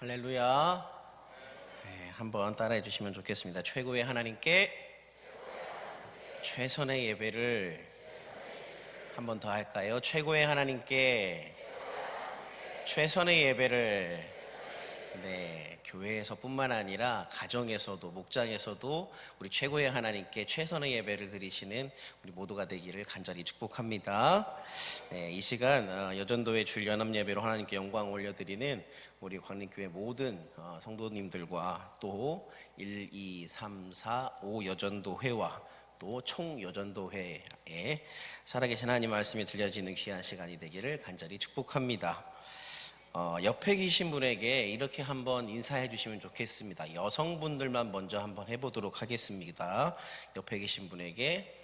할렐루야. 네, 한번 따라해 주시면 좋겠습니다. 최고의 하나님께 최선의 예배를 한 번 더 할까요? 최고의 하나님께 최선의 예배를. 네, 교회에서뿐만 아니라 가정에서도 목장에서도 우리 최고의 하나님께 최선의 예배를 드리시는 우리 모두가 되기를 간절히 축복합니다. 네, 이 시간 여전도회 주일연합 예배로 하나님께 영광 올려드리는 우리 광림교회 모든 성도님들과 또 1, 2, 3, 4, 5 여전도회와 또 총여전도회에 살아계신 하나님 말씀이 들려지는 귀한 시간이 되기를 간절히 축복합니다. 옆에 계신 분에게 이렇게 한번 인사해 주시면 좋겠습니다. 여성분들만 먼저 한번 해보도록 하겠습니다. 옆에 계신 분에게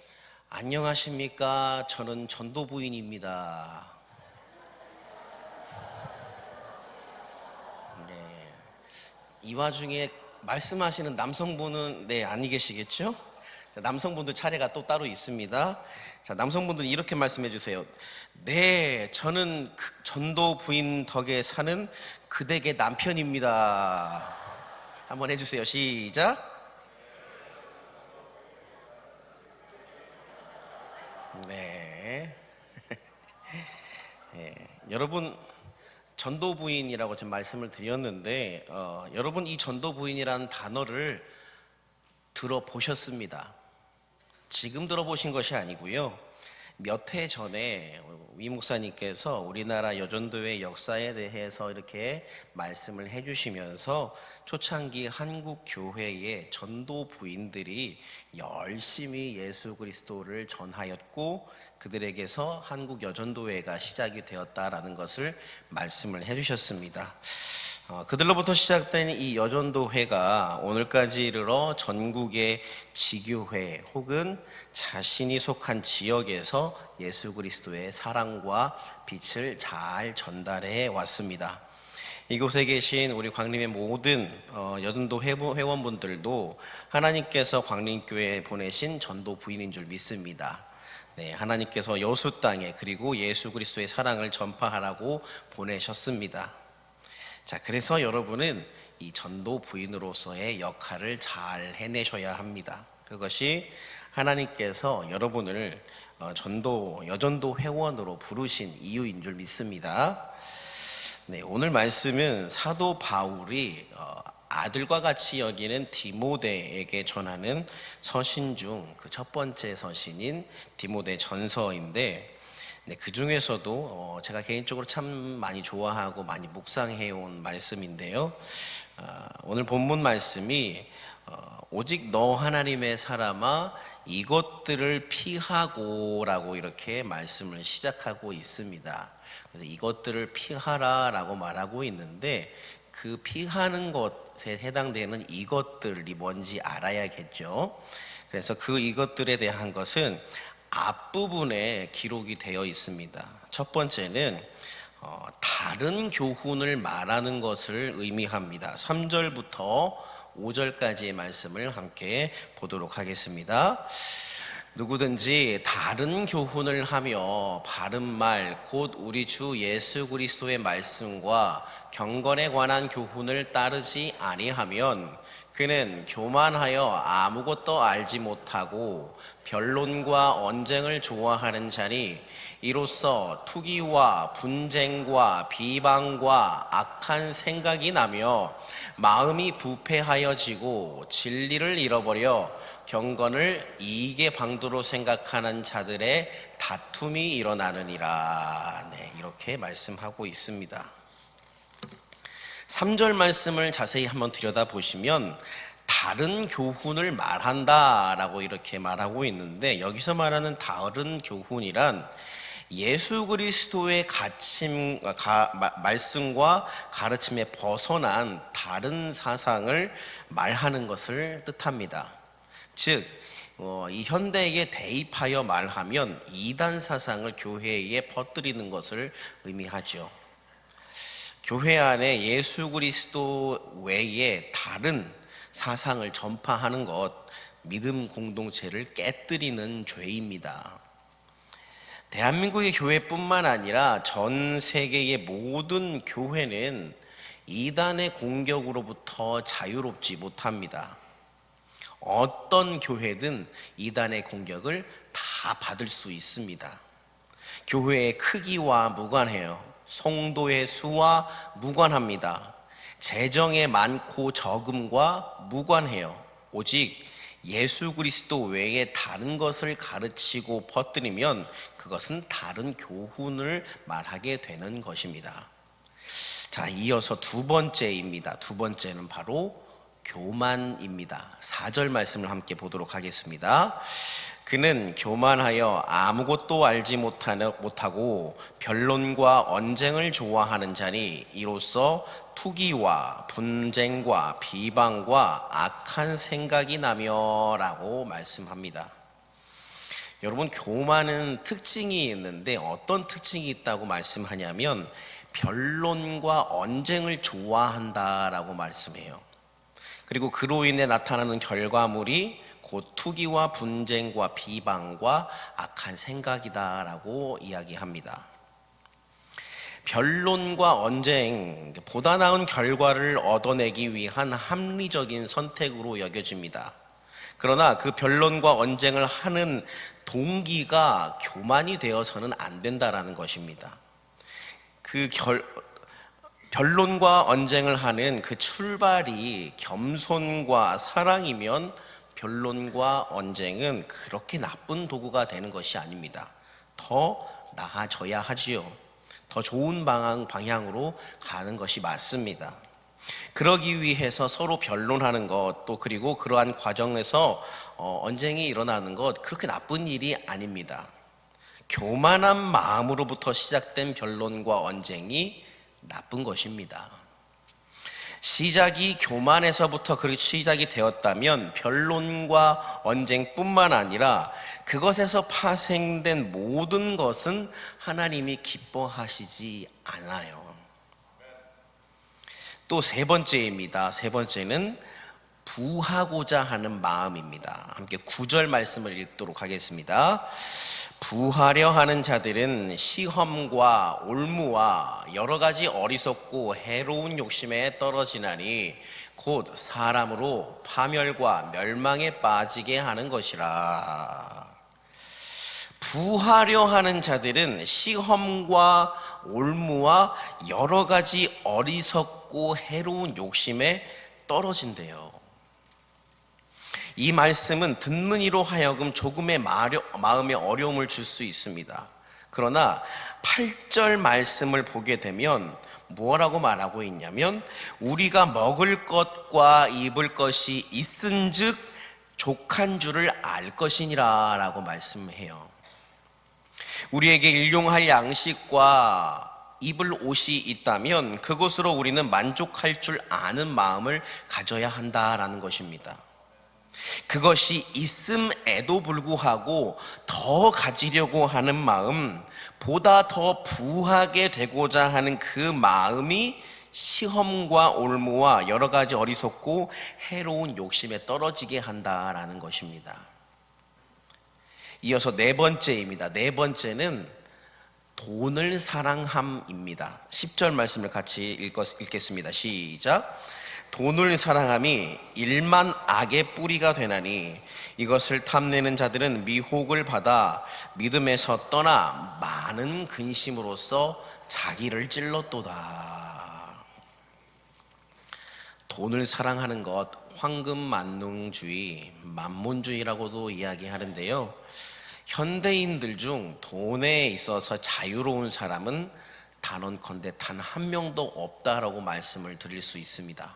안녕하십니까? 저는 전도부인입니다. 네. 이 와중에 말씀하시는 남성분은 아니 계시겠죠? 남성분들 차례가 또 따로 있습니다. 자, 남성분들은 이렇게 말씀해 주세요. 네, 저는 전도 부인 덕에 사는 그대의 남편입니다. 한번 해주세요. 시작. 네. 네. 여러분, 전도 부인이라고 지금 말씀을 드렸는데 여러분 이 전도 부인이라는 단어를 들어보셨습니다. 지금 들어보신 것이 아니고요. 몇 해 전에 위 목사님께서 우리나라 여전도회 역사에 대해서 이렇게 말씀을 해주시면서 초창기 한국 교회의 전도 부인들이 열심히 예수 그리스도를 전하였고 그들에게서 한국 여전도회가 시작이 되었다라는 것을 말씀을 해주셨습니다. 그들로부터 시작된 이 여전도회가 오늘까지 이르러 전국의 지교회 혹은 자신이 속한 지역에서 예수 그리스도의 사랑과 빛을 잘 전달해 왔습니다. 이곳에 계신 우리 광림의 모든 여전도 회원분들도 하나님께서 광림교회에 보내신 전도 부인인 줄 믿습니다. 네, 하나님께서 여수 땅에 그리고 예수 그리스도의 사랑을 전파하라고 보내셨습니다. 자, 그래서 여러분은 이 전도 부인으로서의 역할을 잘 해내셔야 합니다. 그것이 하나님께서 여러분을 여전도 회원으로 부르신 이유인 줄 믿습니다. 네, 오늘 말씀은 사도 바울이 아들과 같이 여기는 디모데에게 전하는 서신 중 그 첫 번째 서신인 디모데 전서인데 네, 그 중에서도 제가 개인적으로 참 많이 좋아하고 많이 묵상해온 말씀인데요. 오늘 본문 말씀이 오직 너 하나님의 사람아 이것들을 피하고 라고 이렇게 말씀을 시작하고 있습니다. 그래서 이것들을 피하라 라고 말하고 있는데 그 피하는 것에 해당되는 이것들이 뭔지 알아야겠죠. 그래서 그 이것들에 대한 것은 앞부분에 기록이 되어 있습니다. 첫 번째는 다른 교훈을 말하는 것을 의미합니다. 3절부터 5절까지의 말씀을 함께 보도록 하겠습니다. 누구든지 다른 교훈을 하며 바른 말 곧 우리 주 예수 그리스도의 말씀과 경건에 관한 교훈을 따르지 아니하면 그는 교만하여 아무것도 알지 못하고 변론과 언쟁을 좋아하는 자니 이로써 투기와 분쟁과 비방과 악한 생각이 나며 마음이 부패하여지고 진리를 잃어버려 경건을 이익의 방도로 생각하는 자들의 다툼이 일어나느니라. 네, 이렇게 말씀하고 있습니다. 3절 말씀을 자세히 한번 들여다보시면 다른 교훈을 말한다 라고 이렇게 말하고 있는데 여기서 말하는 다른 교훈이란 예수 그리스도의 말씀과 가르침에 벗어난 다른 사상을 말하는 것을 뜻합니다. 즉, 이 현대에 대입하여 말하면 이단 사상을 교회에 퍼뜨리는 것을 의미하죠. 교회 안에 예수 그리스도 외에 다른 사상을 전파하는 것, 믿음 공동체를 깨뜨리는 죄입니다. 대한민국의 교회뿐만 아니라 전 세계의 모든 교회는 이단의 공격으로부터 자유롭지 못합니다. 어떤 교회든 이단의 공격을 다 받을 수 있습니다. 교회의 크기와 무관해요. 성도의 수와 무관합니다. 재정의 많고 적음과 무관해요. 오직 예수 그리스도 외에 다른 것을 가르치고 퍼뜨리면 그것은 다른 교훈을 말하게 되는 것입니다. 자, 이어서 두 번째입니다. 두 번째는 바로 교만입니다. 4절 말씀을 함께 보도록 하겠습니다. 그는 교만하여 아무것도 알지 못하고 변론과 언쟁을 좋아하는 자니 이로써 투기와 분쟁과 비방과 악한 생각이 나며 라고 말씀합니다. 여러분, 교만은 특징이 있는데 어떤 특징이 있다고 말씀하냐면 변론과 언쟁을 좋아한다라고 말씀해요. 그리고 그로 인해 나타나는 결과물이 곧 투기와 분쟁과 비방과 악한 생각이다라고 이야기합니다. 변론과 언쟁, 보다 나은 결과를 얻어내기 위한 합리적인 선택으로 여겨집니다. 그러나 그 변론과 언쟁을 하는 동기가 교만이 되어서는 안 된다라는 것입니다. 변론과 언쟁을 하는 그 출발이 겸손과 사랑이면 변론과 언쟁은 그렇게 나쁜 도구가 되는 것이 아닙니다. 더 나아져야 하지요. 더 좋은 방향으로 가는 것이 맞습니다. 그러기 위해서 서로 변론하는 것, 또 그리고 그러한 과정에서 언쟁이 일어나는 것, 그렇게 나쁜 일이 아닙니다. 교만한 마음으로부터 시작된 변론과 언쟁이 나쁜 것입니다. 시작이 교만에서부터 그렇게 시작이 되었다면 변론과 언쟁뿐만 아니라 그것에서 파생된 모든 것은 하나님이 기뻐하시지 않아요. 또 세 번째입니다. 세 번째는 부하고자 하는 마음입니다. 함께 9절 말씀을 읽도록 하겠습니다. 부하려 하는 자들은 시험과 올무와 여러 가지 어리석고 해로운 욕심에 떨어지나니 곧 사람으로 파멸과 멸망에 빠지게 하는 것이라. 부하려 하는 자들은 시험과 올무와 여러 가지 어리석고 해로운 욕심에 떨어진대요. 이 말씀은 듣는 이로 하여금 조금의 마음에 어려움을 줄 수 있습니다. 그러나 8절 말씀을 보게 되면 뭐라고 말하고 있냐면 우리가 먹을 것과 입을 것이 있은즉 족한 줄을 알 것이니라 라고 말씀해요. 우리에게 일용할 양식과 입을 옷이 있다면 그것으로 우리는 만족할 줄 아는 마음을 가져야 한다라는 것입니다. 그것이 있음에도 불구하고 더 가지려고 하는 마음, 보다 더 부하게 되고자 하는 그 마음이 시험과 올무와 여러 가지 어리석고 해로운 욕심에 떨어지게 한다라는 것입니다. 이어서 네 번째입니다. 네 번째는 돈을 사랑함입니다. 10절 말씀을 같이 읽겠습니다. 시작. 돈을 사랑함이 일만 악의 뿌리가 되나니 이것을 탐내는 자들은 미혹을 받아 믿음에서 떠나 많은 근심으로써 자기를 찔렀도다. 돈을 사랑하는 것, 황금만능주의, 만몬주의라고도 이야기하는데요. 현대인들 중 돈에 있어서 자유로운 사람은 단언컨대 단 한 명도 없다라고 말씀을 드릴 수 있습니다.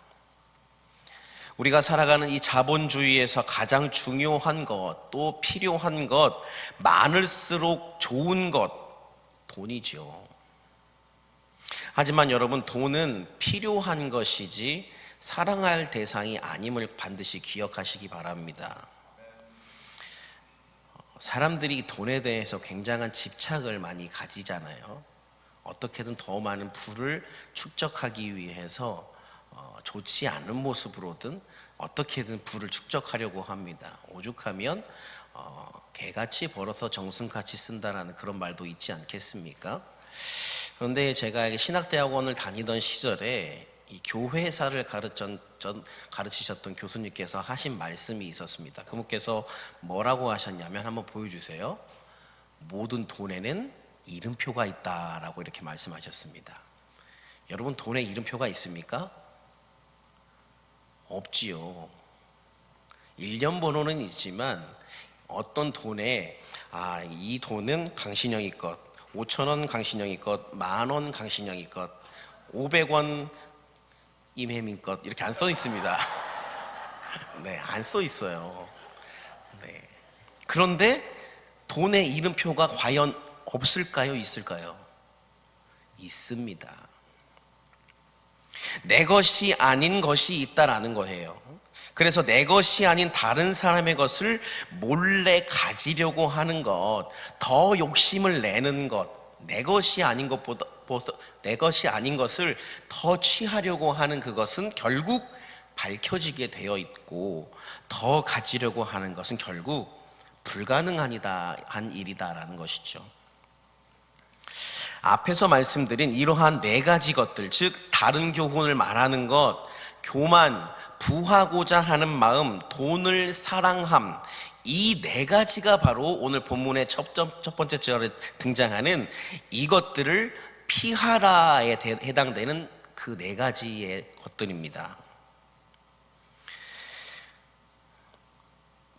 우리가 살아가는 이 자본주의에서 가장 중요한 것, 또 필요한 것, 많을수록 좋은 것, 돈이죠. 하지만 여러분, 돈은 필요한 것이지 사랑할 대상이 아님을 반드시 기억하시기 바랍니다. 사람들이 돈에 대해서 굉장한 집착을 많이 가지잖아요. 어떻게든 더 많은 부를 축적하기 위해서 좋지 않은 모습으로든 어떻게든 부를 축적하려고 합니다. 오죽하면 개같이 벌어서 정승같이 쓴다라는 그런 말도 있지 않겠습니까? 그런데 제가 신학대학원을 다니던 시절에 이 교회사를 가르치셨던 교수님께서 하신 말씀이 있었습니다. 그분께서 뭐라고 하셨냐면 한번 보여주세요. 모든 돈에는 이름표가 있다라고 이렇게 말씀하셨습니다. 여러분, 돈에 이름표가 있습니까? 없지요. 일련 번호는 있지만 어떤 돈에 이 돈은 강신영이 것, 5,000원 강신영이 것, 10,000원 강신영이 것, 500원 임혜민 것 이렇게 안 써 있습니다. 네, 안 써 있어요. 네. 그런데 돈의 이름표가 과연 없을까요? 있을까요? 있습니다. 내 것이 아닌 것이 있다라는 거예요. 그래서 내 것이 아닌 다른 사람의 것을 몰래 가지려고 하는 것, 더 욕심을 내는 것, 내 것이 아닌 것보다 내 것이 아닌 것을 더 취하려고 하는 그것은 결국 밝혀지게 되어 있고, 더 가지려고 하는 것은 결국 불가능한 일이다라는 것이죠. 앞에서 말씀드린 이러한 네 가지 것들, 즉 다른 교훈을 말하는 것, 교만, 부하고자 하는 마음, 돈을 사랑함, 이 네 가지가 바로 오늘 본문의 첫 번째 절에 등장하는 이것들을 피하라에 해당되는 그 네 가지의 것들입니다.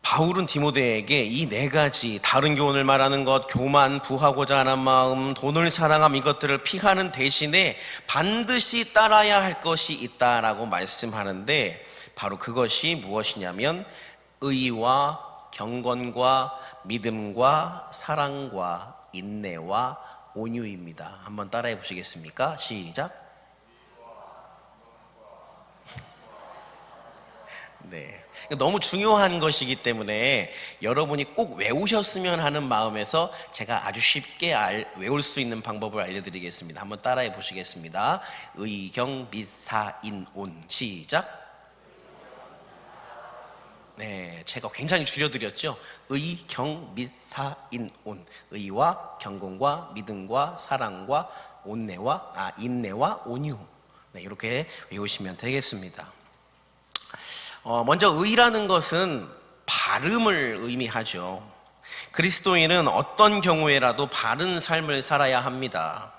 바울은 디모데에게 이 네 가지, 다른 교훈을 말하는 것, 교만, 부하고자 하는 마음, 돈을 사랑함, 이것들을 피하는 대신에 반드시 따라야 할 것이 있다라고 말씀하는데, 바로 그것이 무엇이냐면 의와 경건과 믿음과 사랑과 인내와 온유입니다. 한번 따라해 보시겠습니까? 시작. 네, 너무 중요한 것이기 때문에 여러분이 꼭 외우셨으면 하는 마음에서 제가 아주 쉽게 외울 수 있는 방법을 알려드리겠습니다. 한번 따라해 보시겠습니다. 의, 경, 믿, 사, 인, 온. 시작. 네, 제가 굉장히 줄여드렸죠. 의, 경, 믿, 사, 인, 온. 의와 경건과 믿음과 사랑과 인내와 온유. 네, 이렇게 외우시면 되겠습니다. 먼저 의라는 것은 바름을 의미하죠. 그리스도인은 어떤 경우에라도 바른 삶을 살아야 합니다.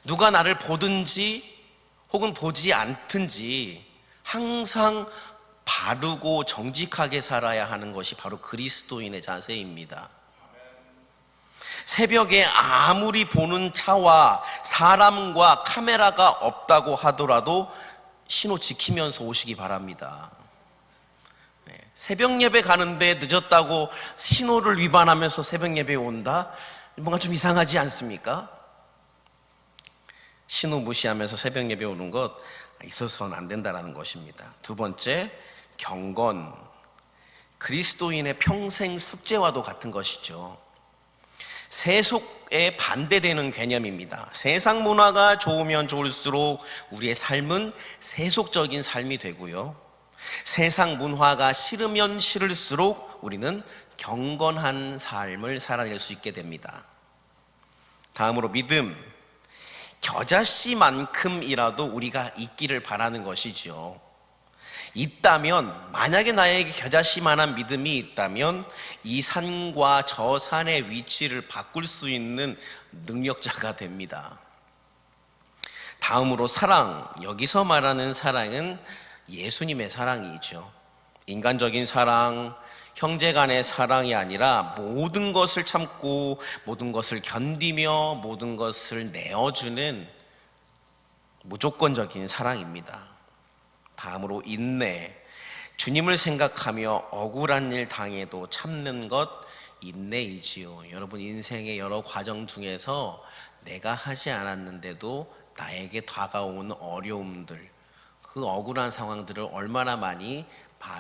누가 나를 보든지 혹은 보지 않든지 항상 바르고 정직하게 살아야 하는 것이 바로 그리스도인의 자세입니다. 새벽에 아무리 보는 차와 사람과 카메라가 없다고 하더라도 신호 지키면서 오시기 바랍니다. 새벽 예배 가는데 늦었다고 신호를 위반하면서 새벽 예배에 온다? 뭔가 좀 이상하지 않습니까? 신호 무시하면서 새벽 예배 오는 것 있어서는 안 된다는 것입니다. 두 번째, 경건. 그리스도인의 평생 숙제와도 같은 것이죠. 세속에 반대되는 개념입니다. 세상 문화가 좋으면 좋을수록 우리의 삶은 세속적인 삶이 되고요, 세상 문화가 싫으면 싫을수록 우리는 경건한 삶을 살아낼 수 있게 됩니다. 다음으로 믿음. 겨자씨만큼이라도 우리가 있기를 바라는 것이죠. 있다면, 만약에 나에게 겨자씨만한 믿음이 있다면 이 산과 저 산의 위치를 바꿀 수 있는 능력자가 됩니다. 다음으로 사랑. 여기서 말하는 사랑은 예수님의 사랑이죠. 인간적인 사랑, 형제 간의 사랑이 아니라 모든 것을 참고 모든 것을 견디며 모든 것을 내어주는 무조건적인 사랑입니다. 다음으로 인내. 주님을 생각하며 억울한 일 당해도 참는 것, 인내이지요. 여러분, 인생의 여러 과정 중에서 내가 하지 않았는데도 나에게 다가오는 어려움들, 그 억울한 상황들을 얼마나 많이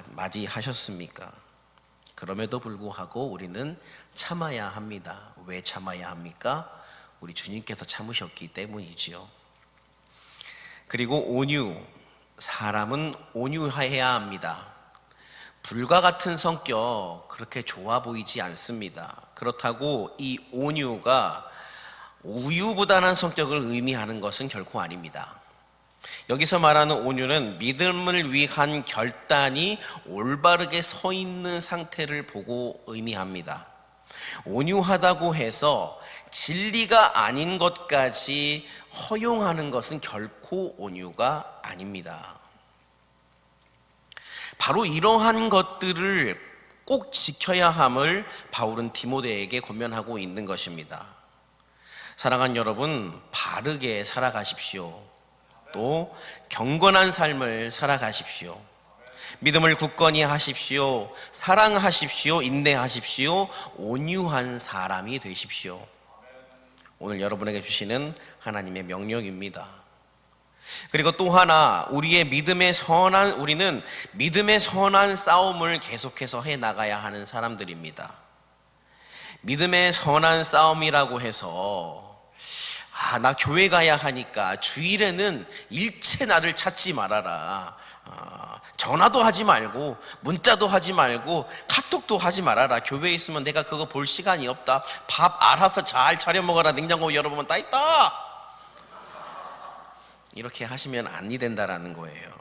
맞이하셨습니까? 그럼에도 불구하고 우리는 참아야 합니다. 왜 참아야 합니까? 우리 주님께서 참으셨기 때문이지요. 그리고 온유. 사람은 온유해야 합니다. 불과 같은 성격 그렇게 좋아 보이지 않습니다. 그렇다고 이 온유가 우유부단한 성격을 의미하는 것은 결코 아닙니다. 여기서 말하는 온유는 믿음을 위한 결단이 올바르게 서 있는 상태를 보고 의미합니다. 온유하다고 해서 진리가 아닌 것까지 허용하는 것은 결코 온유가 아닙니다. 바로 이러한 것들을 꼭 지켜야 함을 바울은 디모데에게 권면하고 있는 것입니다. 사랑하는 여러분, 바르게 살아가십시오. 또 경건한 삶을 살아가십시오. 믿음을 굳건히 하십시오. 사랑하십시오. 인내하십시오. 온유한 사람이 되십시오. 오늘 여러분에게 주시는 하나님의 명령입니다. 그리고 또 하나, 우리는 믿음의 선한 싸움을 계속해서 해 나가야 하는 사람들입니다. 믿음의 선한 싸움이라고 해서 나 교회 가야 하니까 주일에는 일체 나를 찾지 말아라. 전화도 하지 말고 문자도 하지 말고 카톡도 하지 말아라. 교회에 있으면 내가 그거 볼 시간이 없다. 밥 알아서 잘 차려 먹어라. 냉장고 열어보면 다 있다. 이렇게 하시면 안 된다라는 거예요.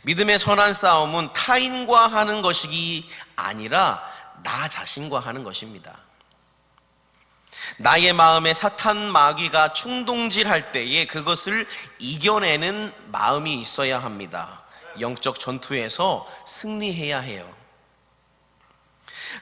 믿음의 선한 싸움은 타인과 하는 것이 아니라 나 자신과 하는 것입니다. 나의 마음에 사탄 마귀가 충동질할 때에 그것을 이겨내는 마음이 있어야 합니다. 영적 전투에서 승리해야 해요.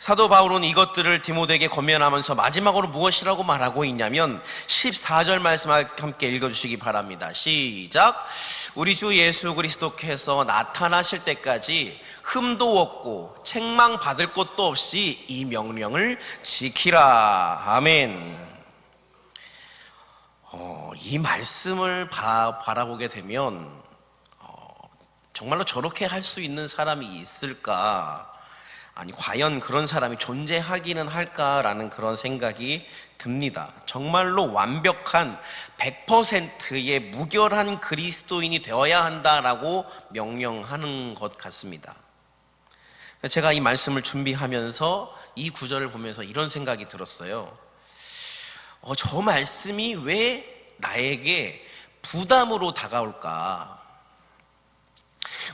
사도 바울은 이것들을 디모데에게 권면하면서 마지막으로 무엇이라고 말하고 있냐면 14절 말씀 함께 읽어주시기 바랍니다. 시작. 우리 주 예수 그리스도께서 나타나실 때까지 흠도 없고 책망 받을 것도 없이 이 명령을 지키라. 아멘. 이 말씀을 바라보게 되면 정말로 저렇게 할 수 있는 사람이 있을까? 아니, 과연 그런 사람이 존재하기는 할까라는 그런 생각이 듭니다. 정말로 완벽한 100%의 무결한 그리스도인이 되어야 한다라고 명령하는 것 같습니다. 제가 이 말씀을 준비하면서 이 구절을 보면서 이런 생각이 들었어요. 저 말씀이 왜 나에게 부담으로 다가올까?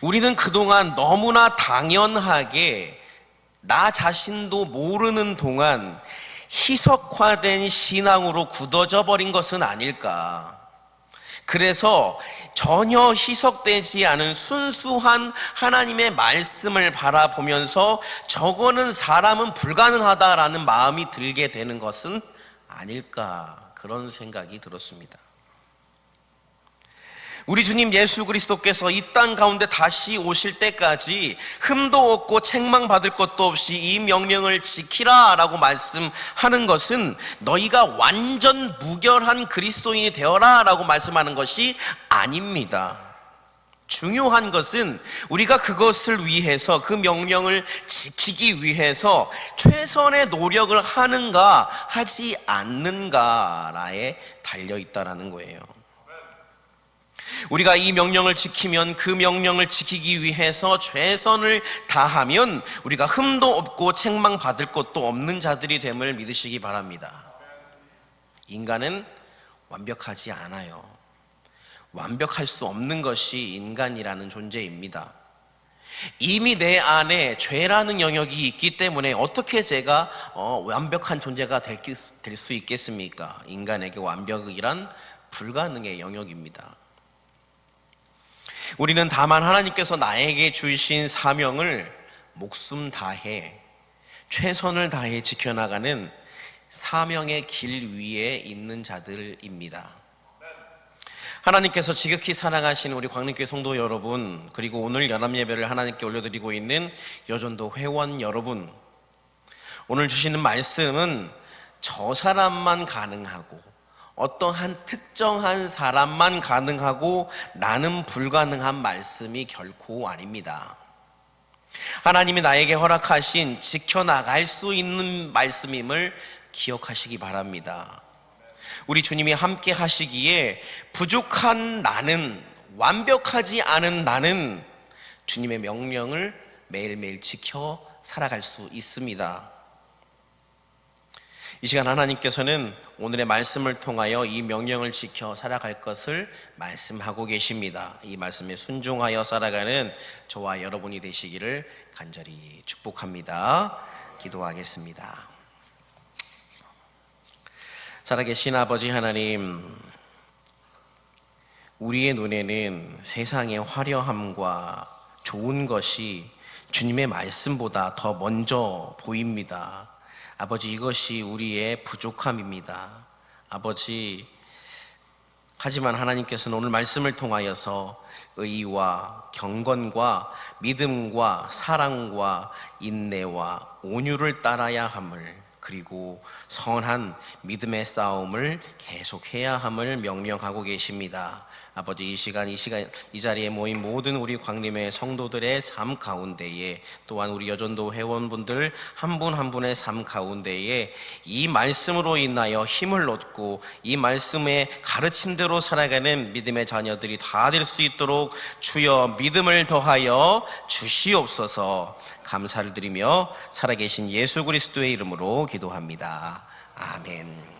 우리는 그동안 너무나 당연하게 나 자신도 모르는 동안 희석화된 신앙으로 굳어져 버린 것은 아닐까. 그래서 전혀 희석되지 않은 순수한 하나님의 말씀을 바라보면서 저거는 사람은 불가능하다라는 마음이 들게 되는 것은 아닐까, 그런 생각이 들었습니다. 우리 주님 예수 그리스도께서 이 땅 가운데 다시 오실 때까지 흠도 없고 책망받을 것도 없이 이 명령을 지키라 라고 말씀하는 것은 너희가 완전 무결한 그리스도인이 되어라 라고 말씀하는 것이 아닙니다. 중요한 것은 우리가 그것을 위해서, 그 명령을 지키기 위해서 최선의 노력을 하는가 하지 않는가에 달려있다라는 거예요. 우리가 이 명령을 지키면, 그 명령을 지키기 위해서 최선을 다하면 우리가 흠도 없고 책망받을 것도 없는 자들이 됨을 믿으시기 바랍니다. 인간은 완벽하지 않아요. 완벽할 수 없는 것이 인간이라는 존재입니다. 이미 내 안에 죄라는 영역이 있기 때문에 어떻게 제가 완벽한 존재가 될 수 있겠습니까? 인간에게 완벽이란 불가능의 영역입니다. 우리는 다만 하나님께서 나에게 주신 사명을 목숨 다해 최선을 다해 지켜나가는 사명의 길 위에 있는 자들입니다. 하나님께서 지극히 사랑하시는 우리 광림교회 성도 여러분, 그리고 오늘 연합예배를 하나님께 올려드리고 있는 여전도 회원 여러분, 오늘 주시는 말씀은 저 사람만 가능하고 어떠한 특정한 사람만 가능하고 나는 불가능한 말씀이 결코 아닙니다. 하나님이 나에게 허락하신 지켜나갈 수 있는 말씀임을 기억하시기 바랍니다. 우리 주님이 함께 하시기에 부족한 나는, 완벽하지 않은 나는 주님의 명령을 매일매일 지켜 살아갈 수 있습니다. 이 시간 하나님께서는 오늘의 말씀을 통하여 이 명령을 지켜 살아갈 것을 말씀하고 계십니다. 이 말씀에 순종하여 살아가는 저와 여러분이 되시기를 간절히 축복합니다. 기도하겠습니다. 살아계신 아버지 하나님, 우리의 눈에는 세상의 화려함과 좋은 것이 주님의 말씀보다 더 먼저 보입니다. 아버지, 이것이 우리의 부족함입니다. 아버지, 하지만 하나님께서는 오늘 말씀을 통하여서 의와 경건과 믿음과 사랑과 인내와 온유를 따라야 함을, 그리고 선한 믿음의 싸움을 계속해야 함을 명령하고 계십니다. 아버지, 이 자리에 모인 모든 우리 광림의 성도들의 삶 가운데에, 또한 우리 여전도 회원분들 한 분 한 분의 삶 가운데에 이 말씀으로 인하여 힘을 얻고 이 말씀의 가르침대로 살아가는 믿음의 자녀들이 다 될 수 있도록 주여 믿음을 더하여 주시옵소서. 감사를 드리며 살아계신 예수 그리스도의 이름으로 기도합니다. 아멘.